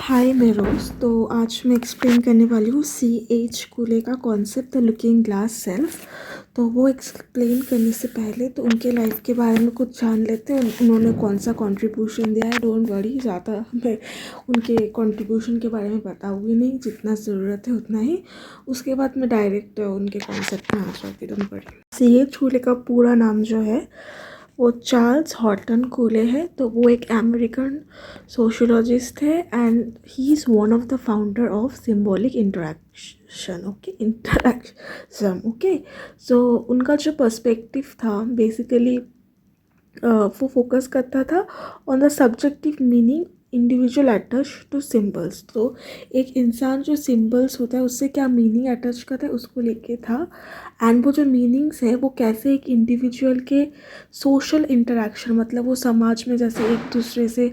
हाय मेरोज। तो आज मैं एक्सप्लेन करने वाली हूँ CH कूले का concept the looking glass self. तो वो एक्सप्लेन करने से पहले तो उनके लाइफ के बारे में कुछ जान लेते हैं, उन्होंने कौन सा कंट्रीब्यूशन दिया है। डोंट वरी, ज़्यादा मैं उनके कंट्रीब्यूशन के बारे में बताऊँगी नहीं, जितना ज़रूरत है उतना ही। उसके बाद मैं डायरेक्ट उनके कॉन्सेप्ट में आ जाती। Don't worry. CH कूले का पूरा नाम जो है वो चार्ल्स हॉर्टन कूले है। तो वो एक अमेरिकन सोशियोलॉजिस्ट है and he is one of the founder of symbolic interaction. Okay. So उनका जो पर्सपेक्टिव था बेसिकली वो फोकस करता था on the subjective meaning individual attach to symbols. तो एक इंसान जो सिम्बल्स होता है उससे क्या मीनिंग अटैच करता है उसको लेके था। एंड वो जो मीनिंग्स है वो कैसे एक इंडिविजुअल के सोशल इंटरेक्शन, मतलब वो समाज में जैसे एक दूसरे से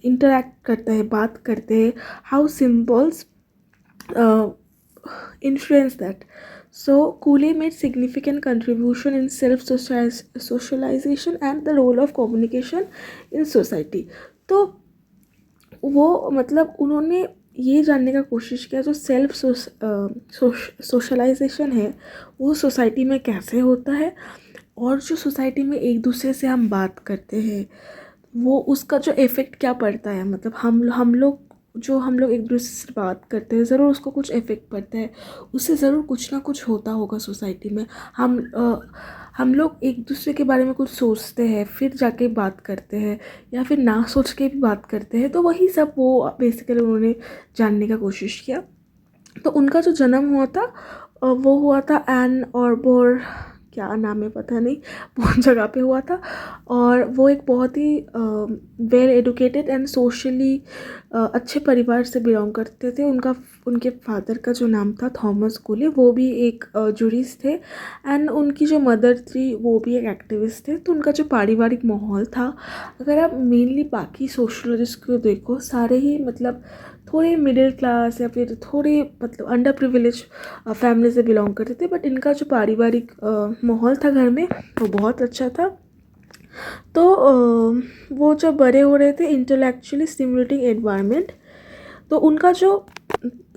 इंटरेक्ट करते हैं, बात करते हैं, how symbols influence that. So Cooley made significant contribution in self-socialization and the role of communication in society. तो वो मतलब उन्होंने ये जानने का कोशिश किया जो सेल्फ सोशलाइजेशन है वो सोसाइटी में कैसे होता है, और जो सोसाइटी में एक दूसरे से हम बात करते हैं वो उसका जो इफ़ेक्ट क्या पड़ता है। मतलब हम लोग एक दूसरे से बात करते हैं, ज़रूर उसको कुछ इफ़ेक्ट पड़ता है, उससे ज़रूर कुछ ना कुछ होता होगा सोसाइटी में। हम लोग एक दूसरे के बारे में कुछ सोचते हैं फिर जाके बात करते हैं, या फिर ना सोच के भी बात करते हैं। तो वही सब वो बेसिकली उन्होंने जानने का कोशिश किया। तो उनका जो जन्म हुआ था वो हुआ था एन ऑर्बोर, क्या नाम है पता नहीं, बहुत जगह पे हुआ था। और वो एक बहुत ही वेल एडुकेटेड एंड सोशली अच्छे परिवार से बिलोंग करते थे। उनके फादर का जो नाम था थॉमस कूले, वो भी एक जूरिस्ट थे। एंड उनकी जो मदर थी वो भी एक एक्टिविस्ट थे। तो उनका जो पारिवारिक माहौल था, अगर आप मेनली बाकी सोशोलॉजिस्ट को देखो, सारे ही मतलब थोड़े मिडिल क्लास या फिर थोड़े मतलब अंडर प्रिविलेज फैमिली से बिलोंग करते थे। बट इनका जो पारिवारिक माहौल था घर में वो बहुत अच्छा था। तो वो जब बड़े हो रहे थे इंटेलेक्चुअली स्टिमुलेटिंग एनवायरनमेंट, तो उनका जो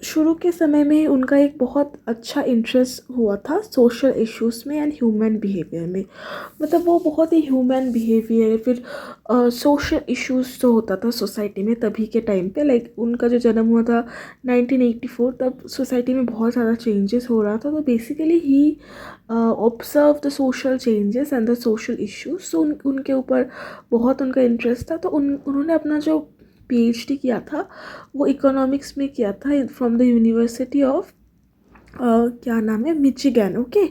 शुरू के समय में ही उनका एक बहुत अच्छा इंटरेस्ट हुआ था सोशल इश्यूज़ में एंड ह्यूमन बिहेवियर में। मतलब वो बहुत ही ह्यूमन बिहेवियर फिर सोशल इश्यूज़ जो होता था सोसाइटी में तभी के टाइम पे, लाइक उनका जो जन्म हुआ था 1984, तब सोसाइटी में बहुत ज़्यादा चेंजेस हो रहा था। तो basically he observe the social changes and the social issues. तो उनके ऊपर बहुत उनका इंटरेस्ट था। तो उन्होंने अपना जो PhD किया था वो इकोनॉमिक्स में किया था फ्रॉम द यूनिवर्सिटी ऑफ क्या नाम है, मिचिगन। ओके।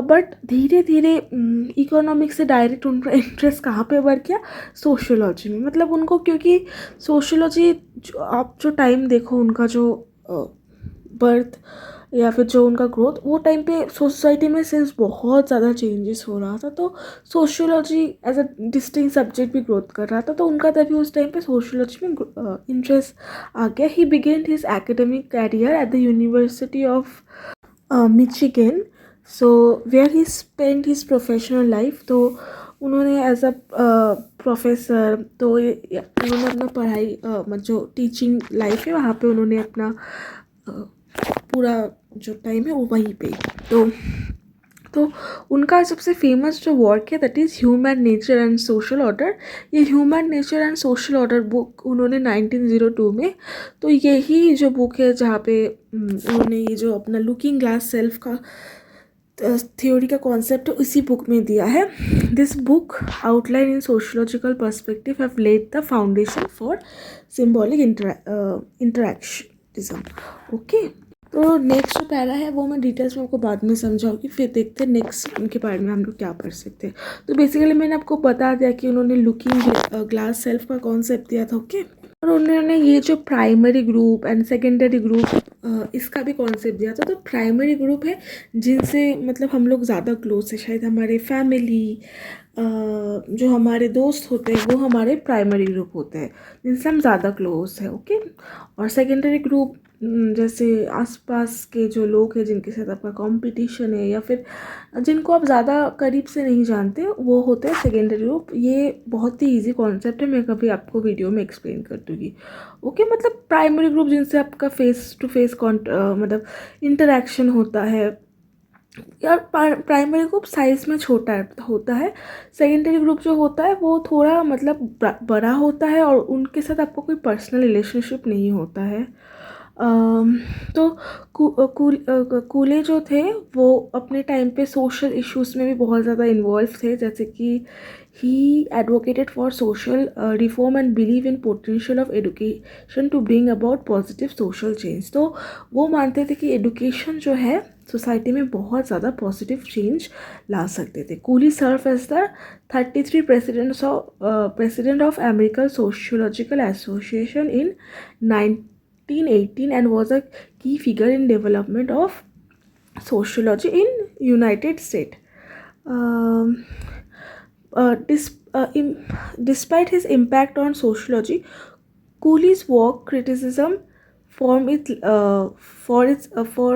बट धीरे धीरे इकोनॉमिक्स से डायरेक्ट उनका इंटरेस्ट कहाँ पे बढ़ गया, सोशियोलॉजी में। मतलब उनको, क्योंकि सोशियोलॉजी आप जो टाइम देखो उनका जो बर्थ या फिर जो उनका ग्रोथ, वो टाइम पे सोसाइटी में सिंस बहुत ज़्यादा चेंजेस हो रहा था। तो sociology as a distinct subject भी ग्रोथ कर रहा था। तो उनका तभी उस टाइम पे सोशियोलॉजी में इंटरेस्ट आ गया। He began his academic career at the university of Michigan, so where he spend his professional life. तो उन्होंने एज अ प्रोफेसर, तो उन्होंने अपना पढ़ाई जो टीचिंग लाइफ है वहाँ पे उन्होंने अपना पूरा जो टाइम है वो वहीं पे। तो उनका सबसे फेमस जो वर्क है that is human nature and social order. ये human nature and social order book उन्होंने 1902 में, तो यही जो बुक है जहाँ पे उन्होंने ये जो अपना लुकिंग ग्लास सेल्फ का थ्योरी का कॉन्सेप्ट इसी बुक में दिया है। This book outline in sociological perspective have led the foundation for symbolic interactionism. Okay. तो नेक्स्ट जो पैरा है वो मैं डिटेल्स में आपको बाद में समझाऊंगी, फिर देखते हैं नेक्स्ट उनके बारे में हम लोग क्या पढ़ सकते हैं। तो बेसिकली मैंने आपको बता दिया कि उन्होंने लुकिंग ग्लास सेल्फ का कॉन्सेप्ट दिया था। ओके। और उन्होंने ये जो primary group and secondary group इसका भी कॉन्सेप्ट दिया था। तो प्राइमरी ग्रुप है जिनसे मतलब हम लोग ज़्यादा क्लोज है, शायद हमारे फैमिली, जो हमारे दोस्त होते हैं वो हमारे प्राइमरी ग्रुप होते हैं जिनसे हम ज़्यादा क्लोज है। ओके। और सेकेंडरी ग्रुप जैसे आसपास के जो लोग हैं जिनके साथ आपका कंपटीशन है, या फिर जिनको आप ज़्यादा करीब से नहीं जानते, वो होते हैं सेकेंडरी ग्रुप। ये बहुत ही इजी कॉन्सेप्ट है, मैं कभी आपको वीडियो में एक्सप्लेन कर दूँगी। ओके, मतलब प्राइमरी ग्रुप जिनसे आपका फेस टू फेस मतलब इंटरेक्शन होता है, यार प्राइमरी ग्रुप साइज में छोटा होता है। सेकेंडरी ग्रुप जो होता है वो थोड़ा मतलब बड़ा होता है, और उनके साथ आपको कोई पर्सनल रिलेशनशिप नहीं होता है। तो कूले जो थे वो अपने टाइम पे सोशल इश्यूज़ में भी बहुत ज़्यादा इन्वॉल्व थे, जैसे कि he advocated for social reform and believe in potential of education to bring about positive social change. तो वो मानते थे कि एडुकेशन जो है सोसाइटी में बहुत ज़्यादा पॉजिटिव चेंज ला सकते थे। Cooley serve as the 33 president of American sociological association in 1918 and was a key figure in development of sociology in United States. Um, Despite his impact on sociology, Cooley's work criticism for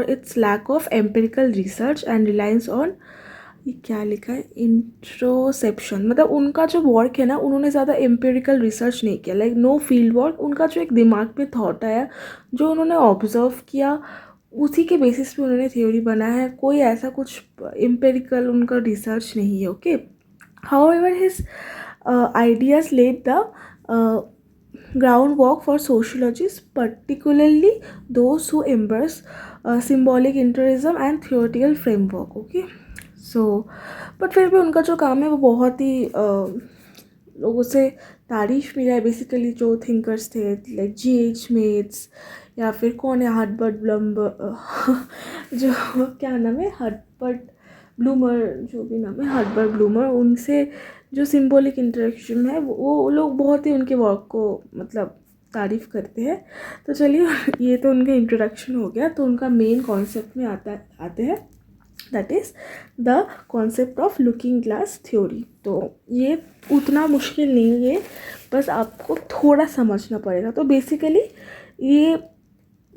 its lack of empirical research and reliance on, ये क्या लिखा है, इंट्रोसेप्शन। मतलब उनका जो work है ना, उन्होंने ज़्यादा एम्पेरिकल रिसर्च नहीं किया, लाइक नो फील्ड वर्क। उनका जो एक दिमाग पे थॉट आया, जो उन्होंने ऑब्जर्व किया, उसी के बेसिस पे उन्होंने थ्योरी बनाया है। कोई ऐसा कुछ एम्पेरिकल उनका रिसर्च नहीं है। Okay, however his ideas laid the groundwork for sociologists, particularly those who embrace symbolic interiorism and theoretical framework. Okay, so but फिर भी उनका जो काम है वो बहुत ही लोगों से तारीफ मिला है। बेसिकली जो थिंकर्स थे लाइक G.H. मेट्स, या फिर कौन है, हर्बर्ट ब्लूमर जो क्या नाम है, हर्बर्ट ब्लूमर, जो भी नाम है, हर्बर्ट ब्लूमर, उनसे जो सिंबॉलिक इंटरेक्शन है वो लोग बहुत ही उनके वर्क को मतलब तारीफ़ करते हैं। तो चलिए, ये तो उनका इंट्रोडक्शन हो गया। तो उनका मेन कॉन्सेप्ट में आते हैं, that is the concept of looking glass theory. तो ये उतना मुश्किल नहीं है, बस आपको थोड़ा समझना पड़ेगा। तो बेसिकली ये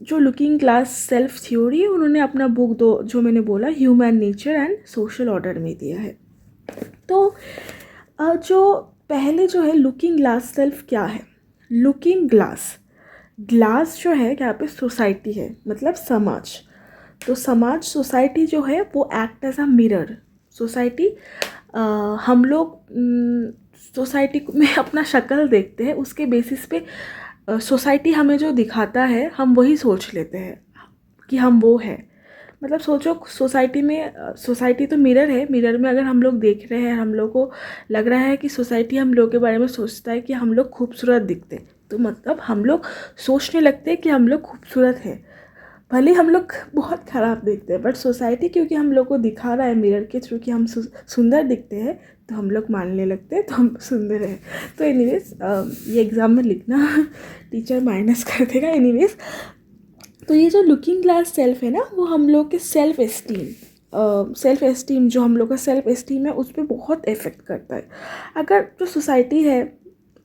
जो लुकिंग ग्लास सेल्फ थ्योरी है, उन्होंने अपना बुक जो मैंने बोला, human nature and social order में दिया है। तो जो पहले जो है लुकिंग ग्लास सेल्फ क्या है। लुकिंग ग्लास जो है यहाँ पे सोसाइटी है, मतलब समाज। तो समाज, सोसाइटी जो है वो act as a mirror. Society, हम लोग सोसाइटी में अपना शक्ल देखते हैं, उसके बेसिस पे सोसाइटी हमें जो दिखाता है हम वही सोच लेते हैं कि हम वो है। मतलब सोचो, सोसाइटी तो मिरर है। मिरर में अगर हम लोग देख रहे हैं, हम लोग को लग रहा है कि सोसाइटी हम लोग के बारे में सोचता है कि हम लोग खूबसूरत दिखते, तो मतलब हम लोग सोचने लगते हैं कि हम लोग खूबसूरत हैं, भले हम लोग बहुत ख़राब दिखते हैं, बट सोसाइटी क्योंकि हम लोग को दिखा रहा है मिरर के थ्रू कि हम सुंदर दिखते हैं, तो हम लोग मानने लगते हैं तो हम सुंदर हैं। तो एनीवेज, ये एग्ज़ाम में लिखना टीचर माइनस कर देगा। एनीवेज, तो ये जो लुकिंग ग्लास सेल्फ है ना, वो हम लोग के सेल्फ एस्टीम जो हम लोग का सेल्फ एस्टीम है, उस पर बहुत इफ़ेक्ट करता है। अगर जो सोसाइटी है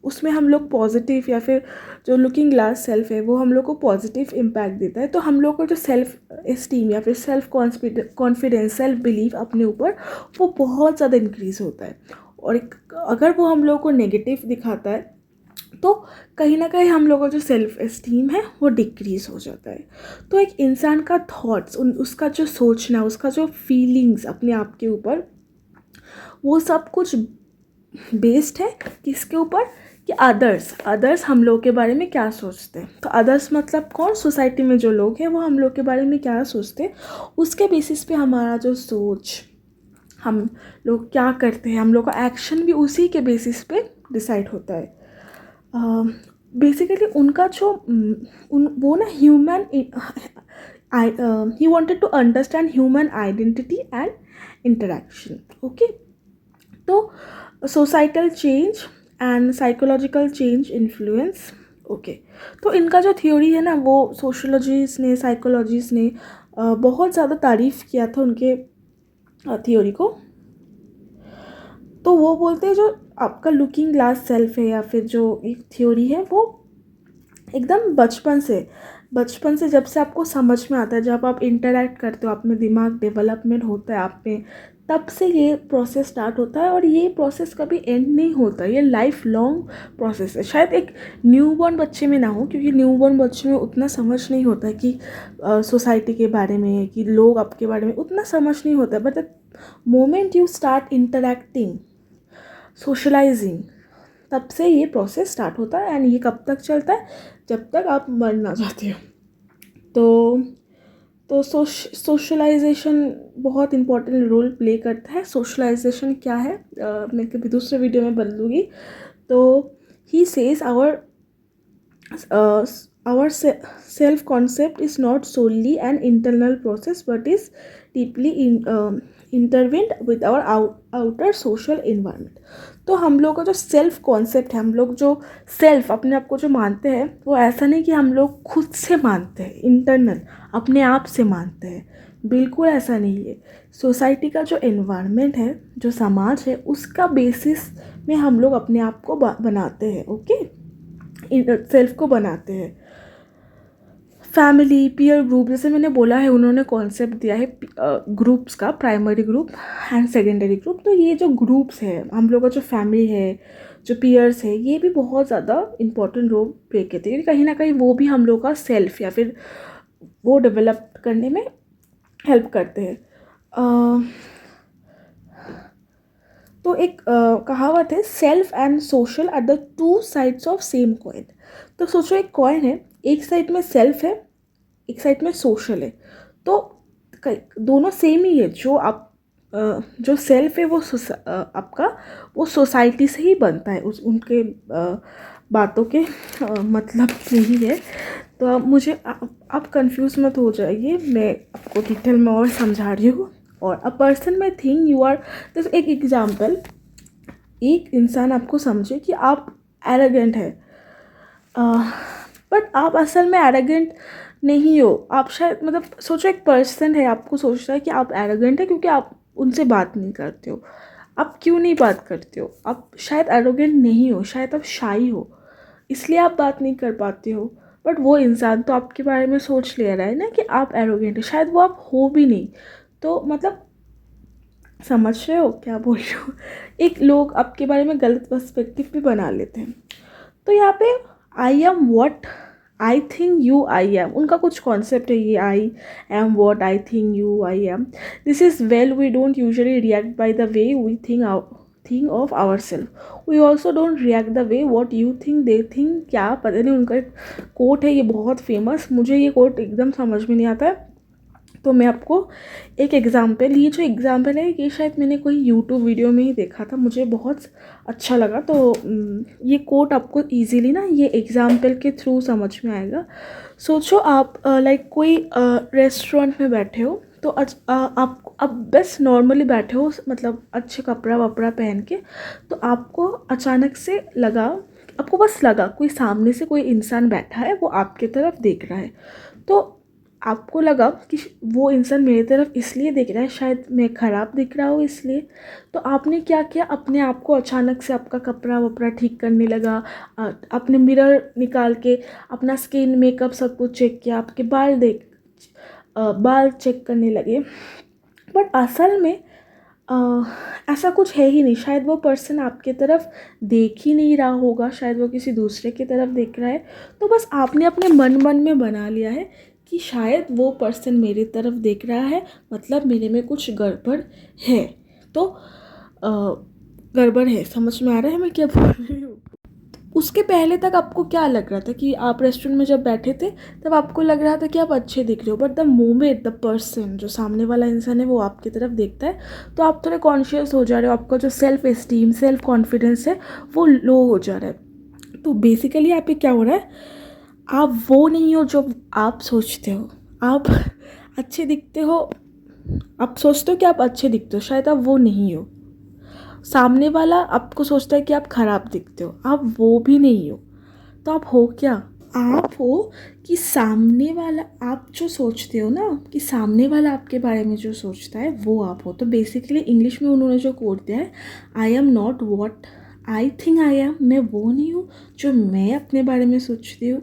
उसमें हम लोग पॉजिटिव, या फिर जो लुकिंग ग्लास सेल्फ है वो हम लोग को पॉजिटिव इम्पैक्ट देता है, तो हम लोग को जो सेल्फ एस्टीम या फिर सेल्फ कॉन्फिडेंस, सेल्फ बिलीव अपने ऊपर, वो बहुत ज़्यादा इंक्रीज़ होता है। और अगर वो हम लोग को नेगेटिव दिखाता है, तो कहीं ना कहीं हम लोगों का जो सेल्फ एस्टीम है वो डिक्रीज़ हो जाता है। तो एक इंसान का थॉट्स, उसका जो सोचना, उसका जो फीलिंग्स अपने आप के ऊपर, वो सब कुछ बेस्ड है किसके ऊपर, कि अदर्स हम लोग के बारे में क्या सोचते हैं। तो अदर्स मतलब कौन, सोसाइटी में जो लोग हैं वो हम लोग के बारे में क्या सोचते हैं, उसके बेसिस पे हमारा जो सोच, हम लोग क्या करते हैं, हम लोग का एक्शन भी उसी के बेसिस पे डिसाइड होता है। बेसिकली उनका जो वो ना human, he wanted to understand human identity and interaction. Okay, तो societal change and psychological change influence. Okay, तो इनका जो थ्योरी है ना, वो सोशियोलॉजिस्ट ने, साइकोलॉजिस्ट ने बहुत ज़्यादा तारीफ़ किया था उनके थ्योरी को। तो वो बोलते हैं जो आपका लुकिंग ग्लास सेल्फ है, या फिर जो एक थ्योरी है, वो एकदम बचपन से, बचपन से जब से आपको समझ में आता है, जब आप इंटरेक्ट करते हो, आप में दिमाग डेवलपमेंट होता है आप में, तब से ये प्रोसेस स्टार्ट होता है। और ये प्रोसेस कभी एंड नहीं होता, ये लाइफ लॉन्ग प्रोसेस है। शायद एक न्यूबॉर्न बच्चे में ना हो, क्योंकि न्यूबॉर्न बच्चे में उतना समझ नहीं होता है कि सोसाइटी के बारे में, कि लोग आपके बारे में उतना समझ नहीं होता है। But the moment you start interacting, socialising, तब से ये प्रोसेस स्टार्ट होता है। एंड ये कब तक चलता है? जब तक आप मर ना जाते हो। तो सोशलाइजेशन बहुत इंपॉर्टेंट रोल प्ले करता है। सोशलाइजेशन क्या है मैं कभी दूसरे वीडियो में बदलूँगी। तो he says our self concept is not solely an internal process but is deeply intertwined with our outer social environment। तो हम लोग का जो सेल्फ कॉन्सेप्ट है, हम लोग जो सेल्फ अपने आप को जो मानते हैं, वो ऐसा नहीं कि हम लोग खुद से मानते हैं, इंटरनल अपने आप से मानते हैं, बिल्कुल ऐसा नहीं है। सोसाइटी का जो एनवायरनमेंट है, जो समाज है, उसका बेसिस में हम लोग अपने आप को बनाते हैं। ओके, सेल्फ को बनाते हैं। फैमिली, पीयर ग्रुप, जैसे मैंने बोला है, उन्होंने कॉन्सेप्ट दिया है ग्रुप्स का, primary group and secondary group. तो ये जो ग्रुप्स है, हम लोग का जो फैमिली है, जो पीयर्स है, ये भी बहुत ज़्यादा इंपॉर्टेंट रोल प्ले करते हैं, क्योंकि कहीं ना कहीं वो भी हम लोग का सेल्फ या फिर वो डेवलप करने में हेल्प करते हैं। तो एक कहावत है, self and social are the two sides of same coin. तो सोचो एक कॉइन है, एक साइड में सेल्फ है, एक साइड में सोशल है। तो दोनों सेम ही है। जो सेल्फ है वो आपका वो सोसाइटी से ही बनता है, उनके बातों के मतलब यही है। तो अब मुझे आप कंफ्यूज मत हो जाइए, मैं आपको डिटेल में और समझा रही हूँ। और अ पर्सन में थिंक यू आर, जैसे एक एग्जाम्पल, एक इंसान आपको समझे कि आप एरोगेंट है, बट आप असल में एरोगेंट नहीं हो। आप शायद मतलब सोचो एक पर्सन है, आपको सोच रहा है कि आप एरोगेंट है क्योंकि आप उनसे बात नहीं करते हो। आप क्यों नहीं बात करते हो? आप शायद एरोगेंट नहीं हो, शायद आप शाई हो, इसलिए आप बात नहीं कर पाते हो। बट वो इंसान तो आपके बारे में सोच ले रहा है ना कि आप एरोगेंट है, शायद वो आप हो भी नहीं। तो मतलब समझ रहे हो क्या बोल रही हूँ? एक लोग आपके बारे में गलत पर्सपेक्टिव भी बना लेते हैं। तो यहाँ पे I am what I think you I am, उनका कुछ कॉन्सेप्ट है ये, I am what I think you I am. This is well we don't usually react by the way we think of our self, we also don't react the way what you think they think. क्या पता नहीं, उनका एक coat है ये बहुत famous, मुझे ये कोट एकदम समझ में नहीं आता है। तो मैं आपको एक एग्ज़ाम्पल, ये जो एग्ज़ाम्पल है ये शायद मैंने कोई यूट्यूब वीडियो में ही देखा था, मुझे बहुत अच्छा लगा। तो ये कोट आपको इजीली ना ये एग्ज़ाम्पल के थ्रू समझ में आएगा। सोचो आप लाइक कोई रेस्टोरेंट में बैठे हो, तो आप बस नॉर्मली बैठे हो, मतलब अच्छे कपड़ा वपड़ा पहन के, तो आपको अचानक से लगा, आपको बस लगा कोई सामने से कोई इंसान बैठा है, वो आपके तरफ देख रहा है। तो आपको लगा कि वो इंसान मेरी तरफ इसलिए देख रहा है, शायद मैं ख़राब दिख रहा हूँ इसलिए। तो आपने क्या किया, अपने आप को अचानक से आपका कपड़ा वपड़ा ठीक करने लगा, अपने मिरर निकाल के अपना स्किन मेकअप सब कुछ चेक किया, आपके बाल चेक करने लगे। बट असल में ऐसा कुछ है ही नहीं, शायद वो पर्सन आपके तरफ देख ही नहीं रहा होगा, शायद वो किसी दूसरे की तरफ देख रहा है। तो बस आपने अपने मन में बना लिया है कि शायद वो पर्सन मेरी तरफ देख रहा है, मतलब मेरे में कुछ गड़बड़ है। तो गड़बड़ है, समझ में आ रहा है मैं क्या बोल रही हूँ? उसके पहले तक आपको क्या लग रहा था कि आप रेस्टोरेंट में जब बैठे थे तब आपको लग रहा था कि आप अच्छे दिख रहे हो, but the moment the person, जो सामने वाला इंसान है, वो आपकी तरफ देखता है, तो आप थोड़े कॉन्शियस हो जा रहे हो, आपका जो सेल्फ एस्टीम, सेल्फ कॉन्फिडेंस है वो लो हो जा रहा है। तो बेसिकली यहाँ पे क्या हो रहा है, आप वो नहीं हो जो आप सोचते हो। आप अच्छे दिखते हो, आप सोचते हो कि आप अच्छे दिखते हो, शायद आप वो नहीं हो। सामने वाला आपको सोचता है कि आप ख़राब दिखते हो, आप वो भी नहीं हो। तो आप हो क्या? आप हो कि सामने वाला, आप जो सोचते हो ना कि सामने वाला आपके बारे में जो सोचता है वो आप हो। तो बेसिकली इंग्लिश में उन्होंने जो कोट दिया है, I am not what I think I am, मैं वो नहीं हूँ जो मैं अपने बारे में सोचती हूँ।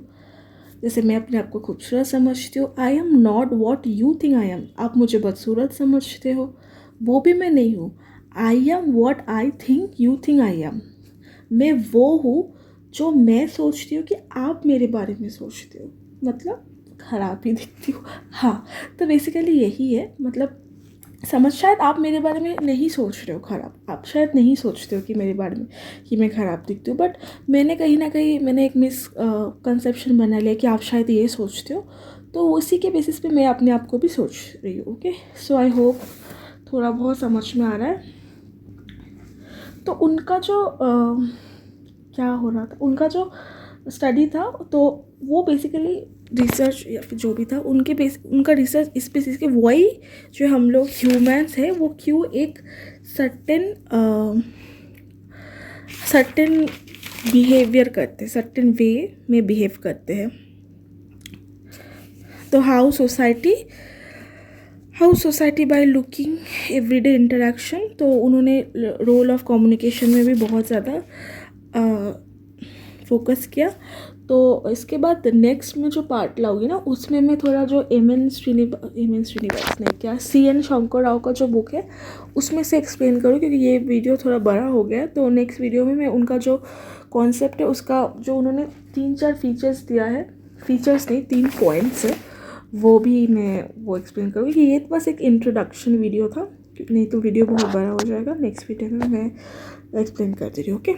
जैसे मैं अपने आप को खूबसूरत समझती हूँ, I am not what you think I am. आप मुझे बदसूरत समझते हो, वो भी मैं नहीं हूँ। आई am what I think you think I am. मैं वो हूँ जो मैं सोचती हूँ कि आप मेरे बारे में सोचते हो, मतलब ख़राब ही दिखती हूँ। हाँ, तो बेसिकली यही है, मतलब शायद आप मेरे बारे में नहीं सोच रहे हो ख़राब, आप शायद नहीं सोचते हो कि मेरे बारे में कि मैं ख़राब दिखती हूँ, बट मैंने कहीं ना कहीं मैंने एक मिस कंसेप्शन बना लिया कि आप शायद ये सोचते हो, तो उसी के बेसिस पे मैं अपने आप को भी सोच रही हूँ। ओके, सो आई होप थोड़ा बहुत समझ में आ रहा है। तो उनका जो क्या हो रहा था, उनका जो स्टडी था, तो वो बेसिकली रिसर्च या फिर जो भी था उनका रिसर्च इस बेसिस के वही जो हम लोग ह्यूमंस हैं वो क्यों एक सर्टेन बिहेवियर करते हैं, सर्टेन वे में बिहेव करते हैं। तो how society by looking everyday interaction, तो उन्होंने रोल ऑफ कम्युनिकेशन में भी बहुत ज़्यादा फोकस किया। तो इसके बाद नेक्स्ट में जो पार्ट लाऊंगी ना, उसमें मैं थोड़ा जो श्रीनिवास ने क्या CN शंकर राव का जो बुक है उसमें से एक्सप्लेन करूँ, क्योंकि ये वीडियो थोड़ा बड़ा हो गया है। तो नेक्स्ट वीडियो में मैं उनका जो कॉन्सेप्ट है उसका जो उन्होंने 3-4 फीचर्स दिया है, फीचर्स नहीं 3 पॉइंट्स है, वो भी मैं वो एक्सप्लेन करूँगी। कि ये बस एक इंट्रोडक्शन वीडियो था, नहीं तो वीडियो बहुत बड़ा हो जाएगा। नेक्स्ट वीडियो में मैं एक्सप्लेन कर दे रही हूँ। ओके।